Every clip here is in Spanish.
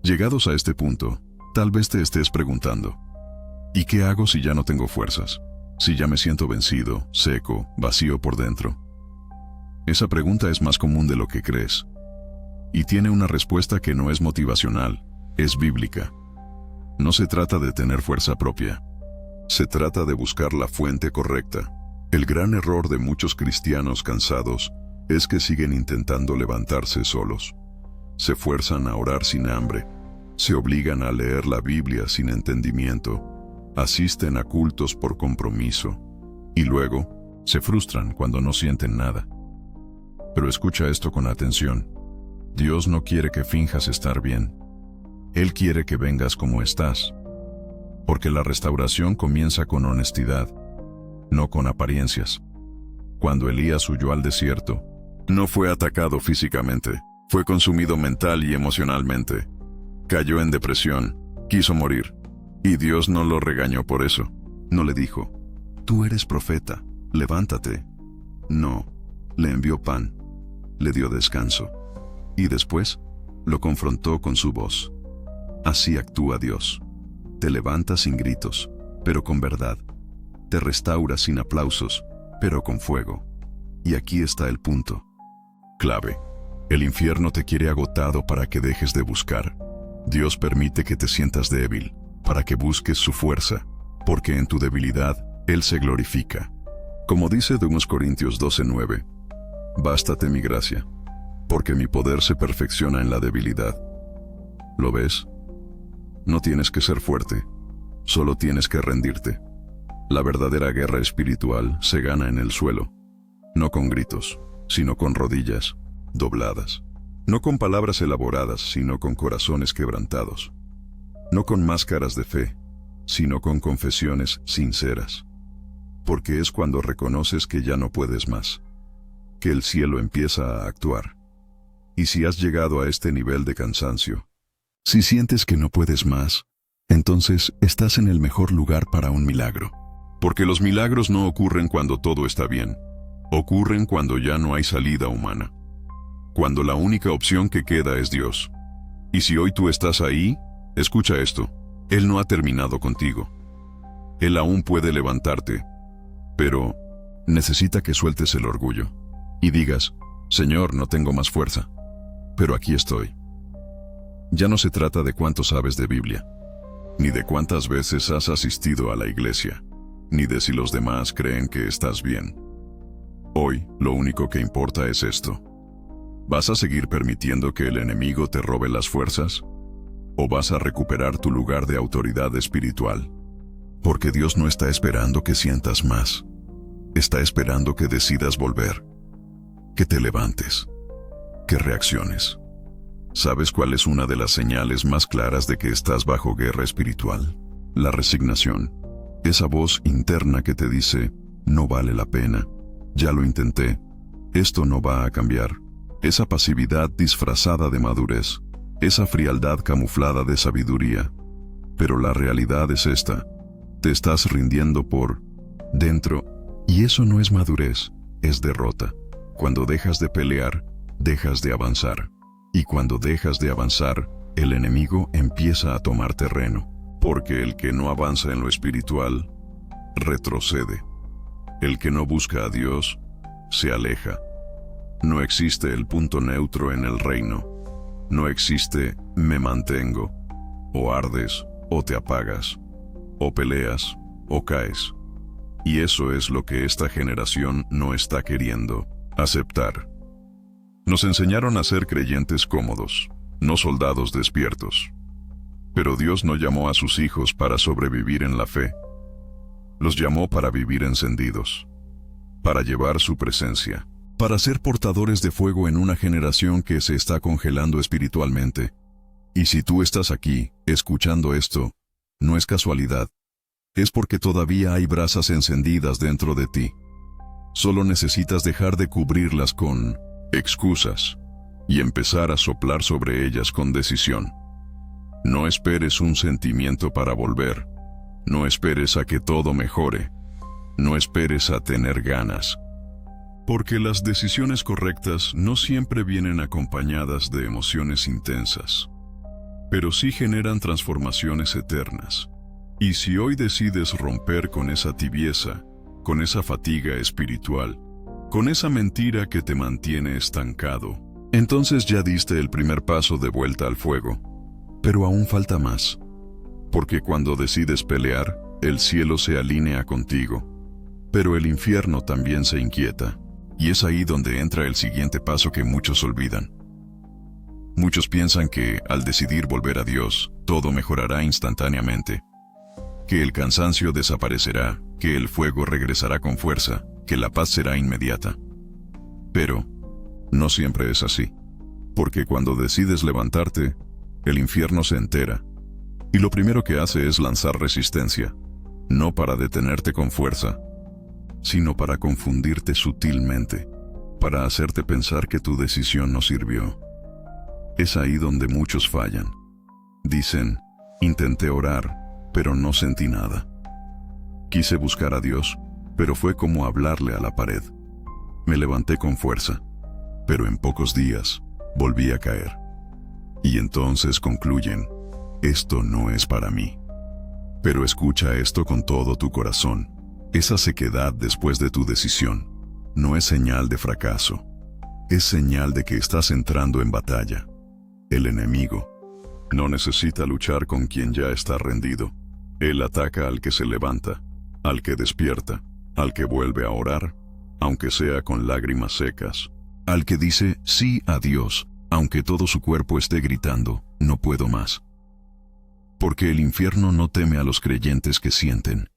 Llegados a este punto, tal vez te estés preguntando, ¿y qué hago si ya no tengo fuerzas? Si ya me siento vencido, seco, vacío por dentro. Esa pregunta es más común de lo que crees. Y tiene una respuesta que no es motivacional, es bíblica. No se trata de tener fuerza propia. Se trata de buscar la fuente correcta. El gran error de muchos cristianos cansados es que siguen intentando levantarse solos. Se fuerzan a orar sin hambre. Se obligan a leer la Biblia sin entendimiento. Asisten a cultos por compromiso. Y luego, se frustran cuando no sienten nada. Pero escucha esto con atención. Dios no quiere que finjas estar bien. Él quiere que vengas como estás. Porque la restauración comienza con honestidad, no con apariencias. Cuando Elías huyó al desierto, no fue atacado físicamente, fue consumido mental y emocionalmente. Cayó en depresión, quiso morir. Y Dios no lo regañó por eso. No le dijo, tú eres profeta, levántate. No, le envió pan, le dio descanso. Y después, lo confrontó con su voz. Así actúa Dios. Te levanta sin gritos, pero con verdad. Te restaura sin aplausos, pero con fuego. Y aquí está el punto clave. El infierno te quiere agotado para que dejes de buscar. Dios permite que te sientas débil, para que busques su fuerza, porque en tu debilidad Él se glorifica. Como dice 2 Corintios 12:9, bástate mi gracia, porque mi poder se perfecciona en la debilidad. ¿Lo ves? No tienes que ser fuerte, solo tienes que rendirte. La verdadera guerra espiritual se gana en el suelo, no con gritos, sino con rodillas dobladas. No con palabras elaboradas, sino con corazones quebrantados. No con máscaras de fe, sino con confesiones sinceras. Porque es cuando reconoces que ya no puedes más, que el cielo empieza a actuar. Y si has llegado a este nivel de cansancio, si sientes que no puedes más, entonces estás en el mejor lugar para un milagro. Porque los milagros no ocurren cuando todo está bien. Ocurren cuando ya no hay salida humana. Cuando la única opción que queda es Dios. Y si hoy tú estás ahí, escucha esto. Él no ha terminado contigo. Él aún puede levantarte. Pero necesita que sueltes el orgullo y digas, Señor, no tengo más fuerza, pero aquí estoy. Ya no se trata de cuánto sabes de Biblia, ni de cuántas veces has asistido a la iglesia, ni de si los demás creen que estás bien. Hoy, lo único que importa es esto. ¿Vas a seguir permitiendo que el enemigo te robe las fuerzas? ¿O vas a recuperar tu lugar de autoridad espiritual? Porque Dios no está esperando que sientas más. Está esperando que decidas volver, que te levantes, que reacciones. ¿Sabes cuál es una de las señales más claras de que estás bajo guerra espiritual? La resignación. Esa voz interna que te dice, no vale la pena, ya lo intenté, esto no va a cambiar. Esa pasividad disfrazada de madurez, esa frialdad camuflada de sabiduría. Pero la realidad es esta. Te estás rindiendo por dentro, y eso no es madurez, es derrota. Cuando dejas de pelear, dejas de avanzar. Y cuando dejas de avanzar, el enemigo empieza a tomar terreno. Porque el que no avanza en lo espiritual, retrocede. El que no busca a Dios, se aleja. No existe el punto neutro en el reino. No existe me mantengo. O ardes, o te apagas. O peleas, o caes. Y eso es lo que esta generación no está queriendo aceptar. Nos enseñaron a ser creyentes cómodos, no soldados despiertos. Pero Dios no llamó a sus hijos para sobrevivir en la fe. Los llamó para vivir encendidos, para llevar su presencia, para ser portadores de fuego en una generación que se está congelando espiritualmente. Y si tú estás aquí, escuchando esto, no es casualidad. Es porque todavía hay brasas encendidas dentro de ti. Solo necesitas dejar de cubrirlas con excusas y empezar a soplar sobre ellas con decisión. No esperes un sentimiento para volver. No esperes a que todo mejore. No esperes a tener ganas. Porque las decisiones correctas no siempre vienen acompañadas de emociones intensas. pero sí generan transformaciones eternas. Y si hoy decides romper con esa tibieza, con esa fatiga espiritual, con esa mentira que te mantiene estancado, entonces ya diste el primer paso de vuelta al fuego. Pero aún falta más. Porque cuando decides pelear, el cielo se alinea contigo. Pero el infierno también se inquieta. Y es ahí donde entra el siguiente paso que muchos olvidan. Muchos piensan que, al decidir volver a Dios, todo mejorará instantáneamente. Que el cansancio desaparecerá, que el fuego regresará con fuerza, que la paz será inmediata. Pero no siempre es así. Porque cuando decides levantarte, el infierno se entera. Y lo primero que hace es lanzar resistencia. No para detenerte con fuerza, sino para confundirte sutilmente, para hacerte pensar que tu decisión no sirvió. Es ahí donde muchos fallan. Dicen, intenté orar, pero no sentí nada. Quise buscar a Dios, pero fue como hablarle a la pared. Me levanté con fuerza, pero en pocos días volví a caer. Y entonces concluyen, esto no es para mí. Pero escucha esto con todo tu corazón. Esa sequedad después de tu decisión no es señal de fracaso. Es señal de que estás entrando en batalla. El enemigo no necesita luchar con quien ya está rendido. Él ataca al que se levanta, al que despierta, al que vuelve a orar, aunque sea con lágrimas secas, al que dice sí a Dios, aunque todo su cuerpo esté gritando, no puedo más. Porque el infierno no teme a los creyentes que sienten,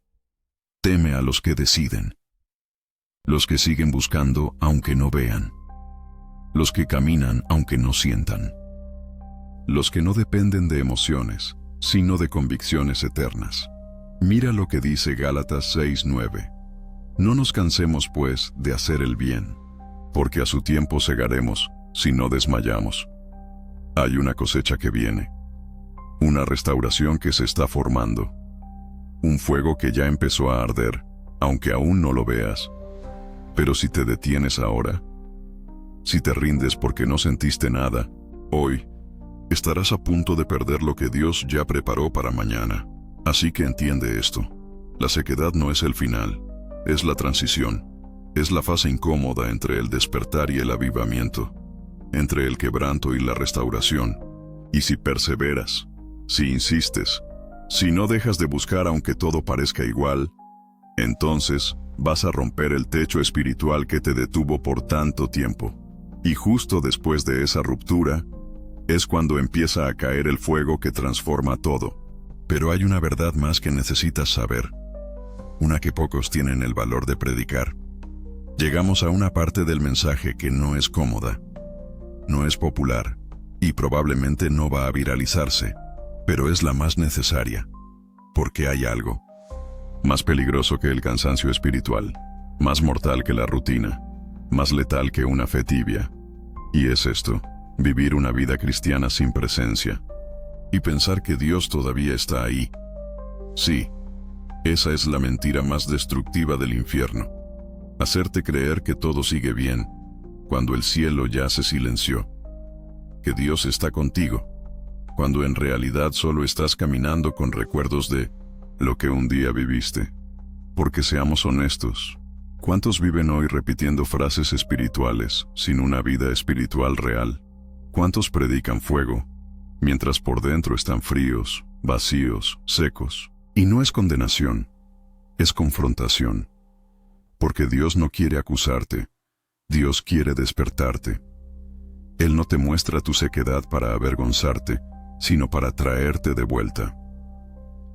teme a los que deciden, los que siguen buscando aunque no vean, los que caminan aunque no sientan, los que no dependen de emociones, sino de convicciones eternas. Mira lo que dice Gálatas 6:9. No nos cansemos, pues, de hacer el bien, porque a su tiempo segaremos, si no desmayamos. Hay una cosecha que viene, una restauración que se está formando, un fuego que ya empezó a arder, aunque aún no lo veas. Pero si te detienes ahora, si te rindes porque no sentiste nada, hoy estarás a punto de perder lo que Dios ya preparó para mañana. Así que entiende esto. La sequedad no es el final, es la transición. Es la fase incómoda entre el despertar y el avivamiento, entre el quebranto y la restauración. Y si perseveras, si insistes, si no dejas de buscar aunque todo parezca igual, entonces vas a romper el techo espiritual que te detuvo por tanto tiempo. Y justo después de esa ruptura, es cuando empieza a caer el fuego que transforma todo. Pero hay una verdad más que necesitas saber, una que pocos tienen el valor de predicar. Llegamos a una parte del mensaje que no es cómoda, no es popular, y probablemente no va a viralizarse, pero es la más necesaria, porque hay algo más peligroso que el cansancio espiritual, más mortal que la rutina, más letal que una fe tibia. Y es esto: vivir una vida cristiana sin presencia y pensar que Dios todavía está ahí. Sí, esa es la mentira más destructiva del infierno. Hacerte creer que todo sigue bien cuando el cielo ya se silenció, que Dios está contigo, cuando en realidad solo estás caminando con recuerdos de lo que un día viviste. Porque seamos honestos, ¿cuántos viven hoy repitiendo frases espirituales sin una vida espiritual real? ¿Cuántos predican fuego, mientras por dentro están fríos, vacíos, secos? Y no es condenación, es confrontación. Porque Dios no quiere acusarte, Dios quiere despertarte. Él no te muestra tu sequedad para avergonzarte, sino para traerte de vuelta.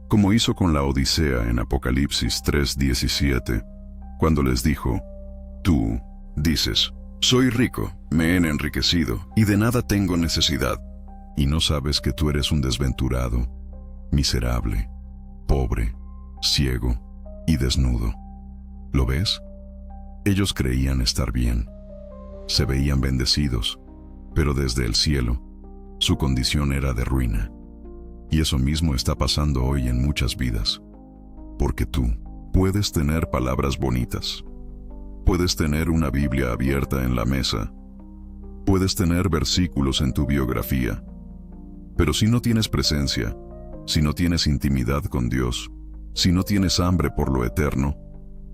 Como hizo con la Odisea en Apocalipsis 3:17, cuando les dijo, tú dices, soy rico, me he enriquecido, y de nada tengo necesidad, y no sabes que tú eres un desventurado, miserable, pobre, ciego y desnudo. ¿Lo ves? Ellos creían estar bien, se veían bendecidos, pero desde el cielo, su condición era de ruina. Y eso mismo está pasando hoy en muchas vidas. Porque tú puedes tener palabras bonitas, puedes tener una Biblia abierta en la mesa, puedes tener versículos en tu biografía, Pero si no tienes presencia, si no tienes intimidad con Dios, si no tienes hambre por lo eterno,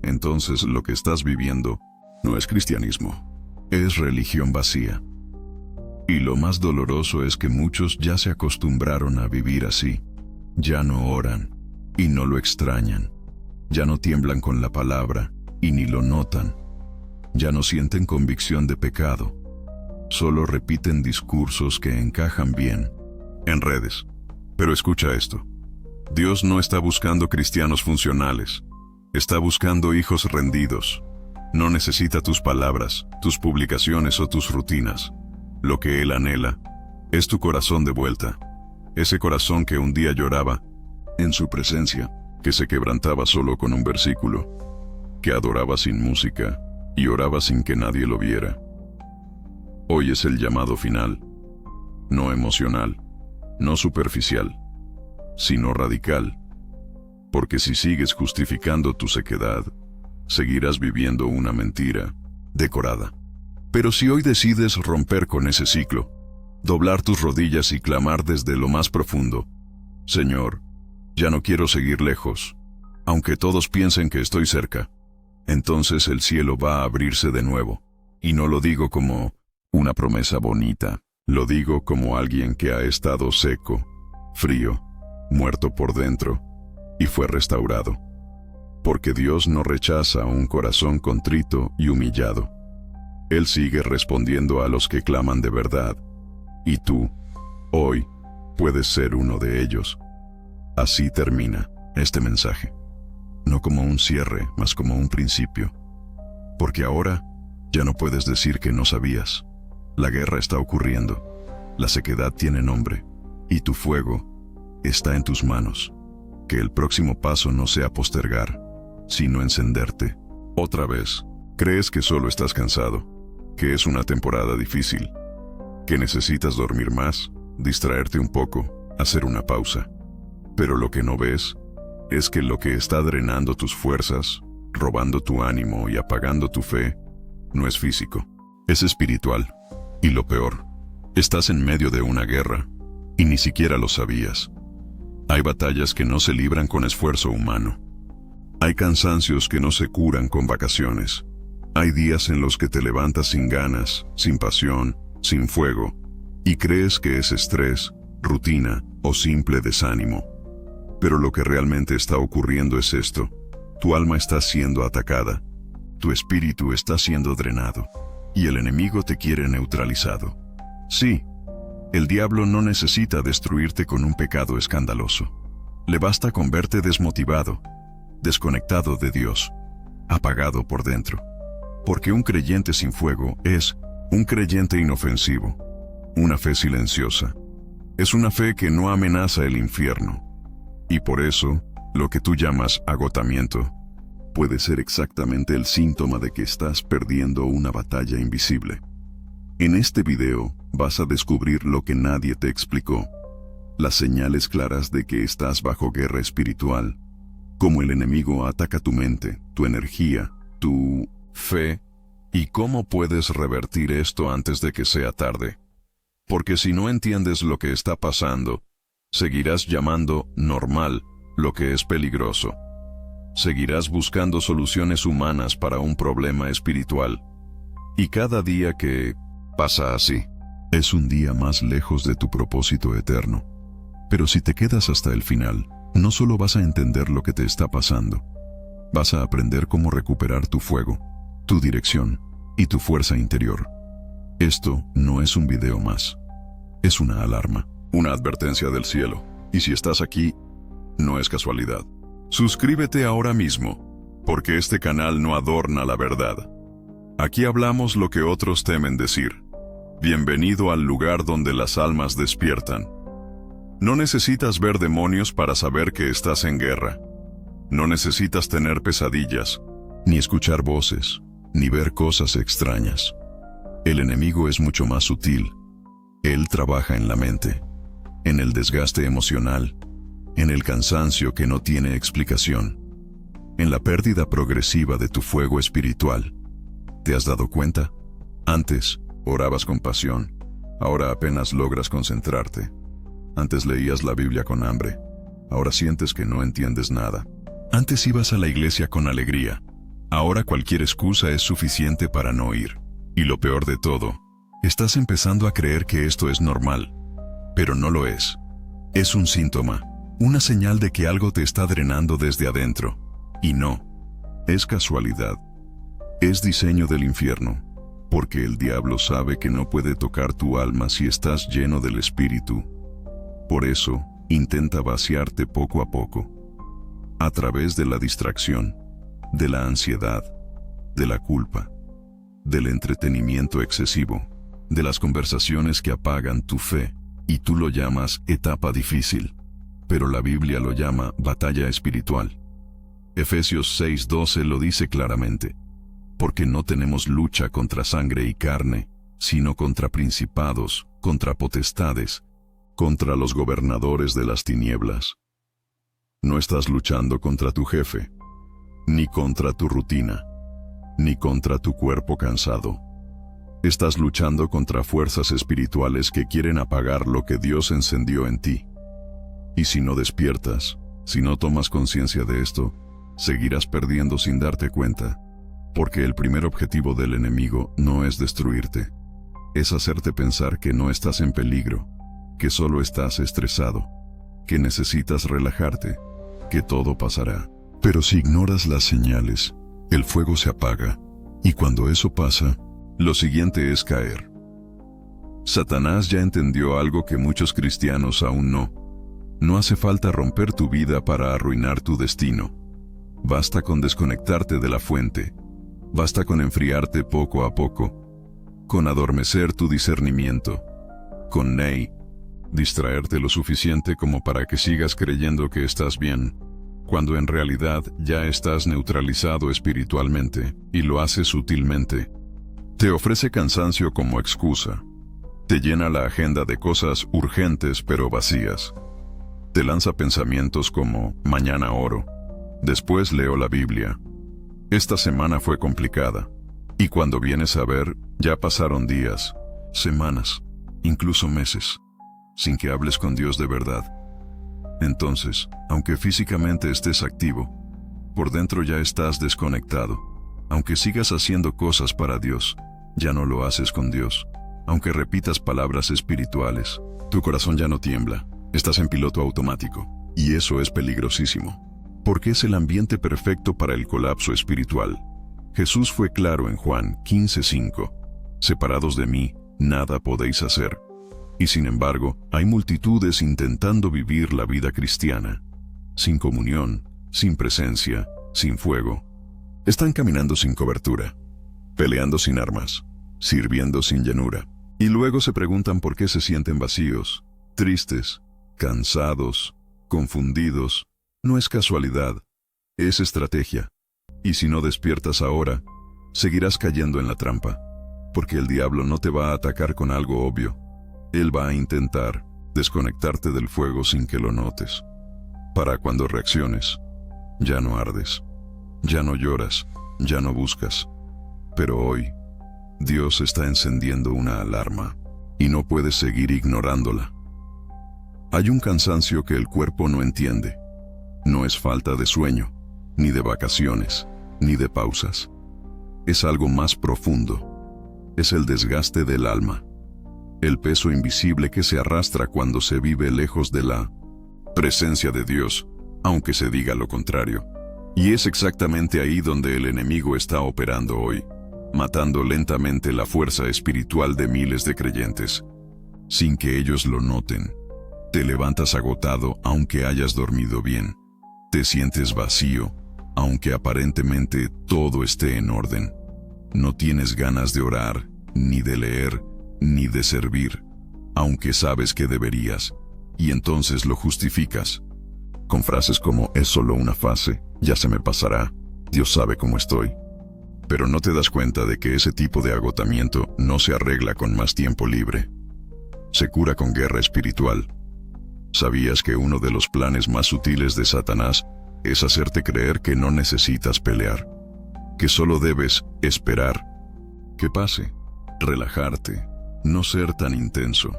entonces lo que estás viviendo no es cristianismo, es religión vacía. Y lo más doloroso es que muchos ya se acostumbraron a vivir así. Ya no oran y no lo extrañan. Ya no tiemblan con la palabra y ni lo notan. Ya no sienten convicción de pecado. Solo repiten discursos que encajan bien en redes. Pero escucha esto. Dios no está buscando cristianos funcionales. Está buscando hijos rendidos. No necesita tus palabras, tus publicaciones o tus rutinas. Lo que Él anhela es tu corazón de vuelta. Ese corazón que un día lloraba en su presencia, que se quebrantaba solo con un versículo, que adoraba sin música y oraba sin que nadie lo viera. Hoy es el llamado final, no emocional, no superficial, sino radical. Porque si sigues justificando tu sequedad, seguirás viviendo una mentira decorada. Pero si hoy decides romper con ese ciclo, doblar tus rodillas y clamar desde lo más profundo, Señor, ya no quiero seguir lejos, aunque todos piensen que estoy cerca, entonces el cielo va a abrirse de nuevo. Y no lo digo como una promesa bonita, lo digo como alguien que ha estado seco, frío, muerto por dentro, y fue restaurado. Porque Dios no rechaza un corazón contrito y humillado. Él sigue respondiendo a los que claman de verdad. Y tú, hoy, puedes ser uno de ellos. Así termina este mensaje. No como un cierre, mas como un principio. Porque ahora ya no puedes decir que no sabías. La guerra está ocurriendo. La sequedad tiene nombre. Y tu fuego está en tus manos. Que el próximo paso no sea postergar, sino encenderte. Otra vez, crees que solo estás cansado, que es una temporada difícil, que necesitas dormir más, distraerte un poco, hacer una pausa. Pero lo que no ves es que lo que está drenando tus fuerzas, robando tu ánimo y apagando tu fe, no es físico, es espiritual. Y lo peor, estás en medio de una guerra y ni siquiera lo sabías. Hay batallas que no se libran con esfuerzo humano. Hay cansancios que no se curan con vacaciones. Hay días en los que te levantas sin ganas, sin pasión, sin fuego, y crees que es estrés, rutina o simple desánimo. Pero lo que realmente está ocurriendo es esto. Tu alma está siendo atacada, tu espíritu está siendo drenado, y el enemigo te quiere neutralizado. Sí, el diablo no necesita destruirte con un pecado escandaloso. Le basta con verte desmotivado, desconectado de Dios, apagado por dentro. Porque un creyente sin fuego es un creyente inofensivo, una fe silenciosa. Es una fe que no amenaza el infierno. Y por eso, lo que tú llamas agotamiento puede ser exactamente el síntoma de que estás perdiendo una batalla invisible. En este video vas a descubrir lo que nadie te explicó, las señales claras de que estás bajo guerra espiritual, cómo el enemigo ataca tu mente, tu energía, tu fe, y cómo puedes revertir esto antes de que sea tarde. Porque si no entiendes lo que está pasando, seguirás llamando normal lo que es peligroso. Seguirás buscando soluciones humanas para un problema espiritual. Y cada día que pasa así, es un día más lejos de tu propósito eterno. Pero si te quedas hasta el final, no solo vas a entender lo que te está pasando, vas a aprender cómo recuperar tu fuego, tu dirección y tu fuerza interior. Esto no es un video más. Es una alarma, una advertencia del cielo. Y si estás aquí, no es casualidad. Suscríbete ahora mismo, porque este canal no adorna la verdad. Aquí hablamos lo que otros temen decir. Bienvenido al lugar donde las almas despiertan. No necesitas ver demonios para saber que estás en guerra. No necesitas tener pesadillas, ni escuchar voces, ni ver cosas extrañas. El enemigo es mucho más sutil. Él trabaja en la mente, en el desgaste emocional, en el cansancio que no tiene explicación, en la pérdida progresiva de tu fuego espiritual. ¿Te has dado cuenta? Antes orabas con pasión, ahora apenas logras concentrarte. Antes leías la Biblia con hambre. Ahora sientes que no entiendes nada. Antes ibas a la iglesia con alegría. Ahora cualquier excusa es suficiente para no ir. Y lo peor de todo, estás empezando a creer que esto es normal. Pero no lo es. Es un síntoma, una señal de que algo te está drenando desde adentro. Y no, es casualidad. Es diseño del infierno. Porque el diablo sabe que no puede tocar tu alma si estás lleno del Espíritu. Por eso, intenta vaciarte poco a poco. A través de la distracción, de la ansiedad, de la culpa, del entretenimiento excesivo, de las conversaciones que apagan tu fe, y tú lo llamas etapa difícil, pero la Biblia lo llama batalla espiritual. Efesios 6:12 lo dice claramente, porque no tenemos lucha contra sangre y carne, sino contra principados, contra potestades, contra los gobernadores de las tinieblas. No estás luchando contra tu jefe, ni contra tu rutina, ni contra tu cuerpo cansado. Estás luchando contra fuerzas espirituales que quieren apagar lo que Dios encendió en ti. Y si no despiertas, si no tomas conciencia de esto, seguirás perdiendo sin darte cuenta, porque el primer objetivo del enemigo no es destruirte, es hacerte pensar que no estás en peligro, que solo estás estresado, que necesitas relajarte, que todo pasará. Pero si ignoras las señales, el fuego se apaga, y cuando eso pasa, lo siguiente es caer. Satanás ya entendió algo que muchos cristianos aún no. No hace falta romper tu vida para arruinar tu destino. Basta con desconectarte de la fuente. Basta con enfriarte poco a poco. Con adormecer tu discernimiento. Con distraerte lo suficiente como para que sigas creyendo que estás bien, cuando en realidad ya estás neutralizado espiritualmente, y lo haces sutilmente. Te ofrece cansancio como excusa. Te llena la agenda de cosas urgentes pero vacías. Te lanza pensamientos como, mañana oro, después leo la Biblia. Esta semana fue complicada. Y cuando vienes a ver, ya pasaron días, semanas, incluso meses, sin que hables con Dios de verdad. Entonces, aunque físicamente estés activo, por dentro ya estás desconectado. Aunque sigas haciendo cosas para Dios, ya no lo haces con Dios. Aunque repitas palabras espirituales, tu corazón ya no tiembla, estás en piloto automático. Y eso es peligrosísimo, porque es el ambiente perfecto para el colapso espiritual. Jesús fue claro en Juan 15:5, separados de mí, nada podéis hacer. Y sin embargo, hay multitudes intentando vivir la vida cristiana, sin comunión, sin presencia, sin fuego. Están caminando sin cobertura, peleando sin armas, sirviendo sin llenura. Y luego se preguntan por qué se sienten vacíos, tristes, cansados, confundidos. No es casualidad, es estrategia. Y si no despiertas ahora, seguirás cayendo en la trampa, porque el diablo no te va a atacar con algo obvio. Él va a intentar desconectarte del fuego sin que lo notes. Para cuando reacciones, ya no ardes, ya no lloras, ya no buscas. Pero hoy, Dios está encendiendo una alarma, y no puedes seguir ignorándola. Hay un cansancio que el cuerpo no entiende. No es falta de sueño, ni de vacaciones, ni de pausas. Es algo más profundo. Es el desgaste del alma. El peso invisible que se arrastra cuando se vive lejos de la presencia de Dios, aunque se diga lo contrario. Y es exactamente ahí donde el enemigo está operando hoy, matando lentamente la fuerza espiritual de miles de creyentes, sin que ellos lo noten. Te levantas agotado aunque hayas dormido bien. Te sientes vacío, aunque aparentemente todo esté en orden. No tienes ganas de orar, ni de leer, ni de servir, aunque sabes que deberías, y entonces lo justificas, con frases como es solo una fase, ya se me pasará, Dios sabe cómo estoy. Pero no te das cuenta de que ese tipo de agotamiento no se arregla con más tiempo libre. Se cura con guerra espiritual. ¿Sabías que uno de los planes más sutiles de Satanás es hacerte creer que no necesitas pelear? Que solo debes esperar que pase, relajarte, no ser tan intenso.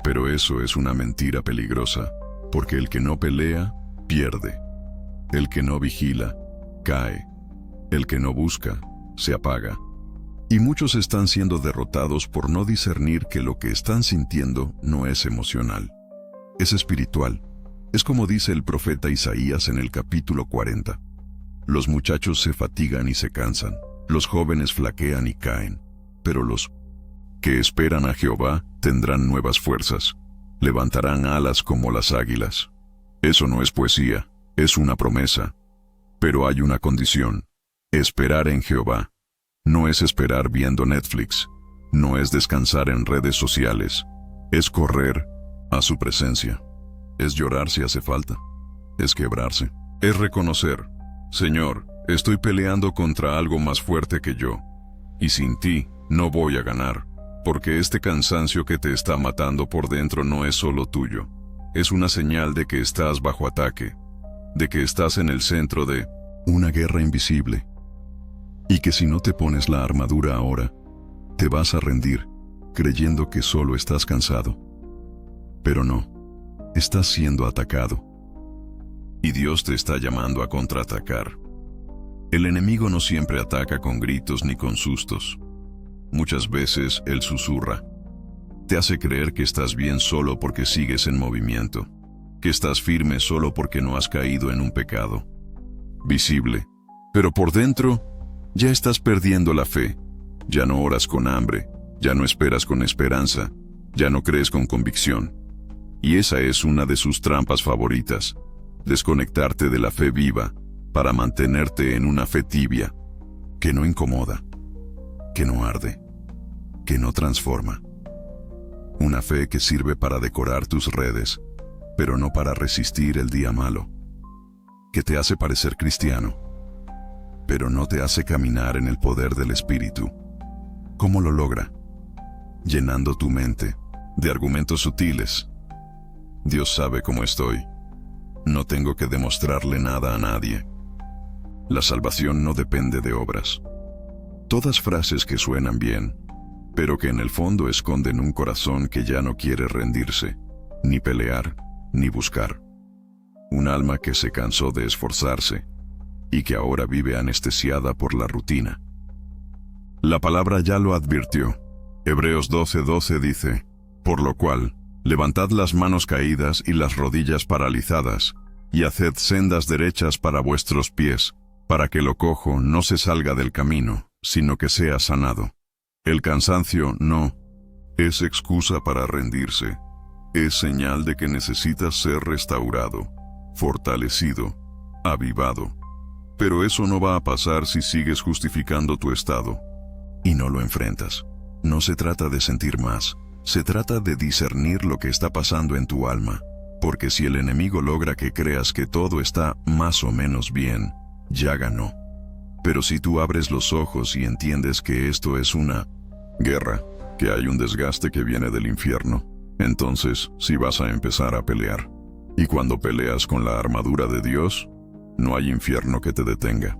Pero eso es una mentira peligrosa, porque el que no pelea, pierde. El que no vigila, cae. El que no busca, se apaga. Y muchos están siendo derrotados por no discernir que lo que están sintiendo no es emocional, es espiritual. Es como dice el profeta Isaías en el capítulo 40. Los muchachos se fatigan y se cansan, los jóvenes flaquean y caen, pero los que esperan a Jehová tendrán nuevas fuerzas, levantarán alas como las águilas. Eso no es poesía, es una promesa. Pero hay una condición: esperar en Jehová. No es esperar viendo Netflix, no es descansar en redes sociales, es correr a su presencia, es llorar si hace falta, es quebrarse, es reconocer: Señor, estoy peleando contra algo más fuerte que yo, y sin ti no voy a ganar, porque este cansancio que te está matando por dentro no es solo tuyo, es una señal de que estás bajo ataque, de que estás en el centro de una guerra invisible. Y que si no te pones la armadura ahora, te vas a rendir, creyendo que solo estás cansado. Pero no, estás siendo atacado. Y Dios te está llamando a contraatacar. El enemigo no siempre ataca con gritos ni con sustos. Muchas veces él susurra. Te hace creer que estás bien solo porque sigues en movimiento, que estás firme solo porque no has caído en un pecado visible. Pero por dentro, ya estás perdiendo la fe, ya no oras con hambre, ya no esperas con esperanza, ya no crees con convicción. Y esa es una de sus trampas favoritas: desconectarte de la fe viva para mantenerte en una fe tibia, que no incomoda, que no arde, que no transforma. Una fe que sirve para decorar tus redes, pero no para resistir el día malo. Que te hace parecer cristiano, pero no te hace caminar en el poder del Espíritu. ¿Cómo lo logra? Llenando tu mente de argumentos sutiles. Dios sabe cómo estoy. No tengo que demostrarle nada a nadie. La salvación no depende de obras. Todas frases que suenan bien, pero que en el fondo esconden un corazón que ya no quiere rendirse, ni pelear, ni buscar. Un alma que se cansó de esforzarse y que ahora vive anestesiada por la rutina. La palabra ya lo advirtió. Hebreos 12:12 dice: por lo cual, levantad las manos caídas y las rodillas paralizadas, y haced sendas derechas para vuestros pies, para que lo cojo no se salga del camino, sino que sea sanado. El cansancio no es excusa para rendirse, es señal de que necesitas ser restaurado, fortalecido, avivado. Pero eso no va a pasar si sigues justificando tu estado y no lo enfrentas. No se trata de sentir más, se trata de discernir lo que está pasando en tu alma, porque si el enemigo logra que creas que todo está más o menos bien, ya ganó. Pero si tú abres los ojos y entiendes que esto es una guerra, que hay un desgaste que viene del infierno, entonces sí vas a empezar a pelear. Y cuando peleas con la armadura de Dios, no hay infierno que te detenga.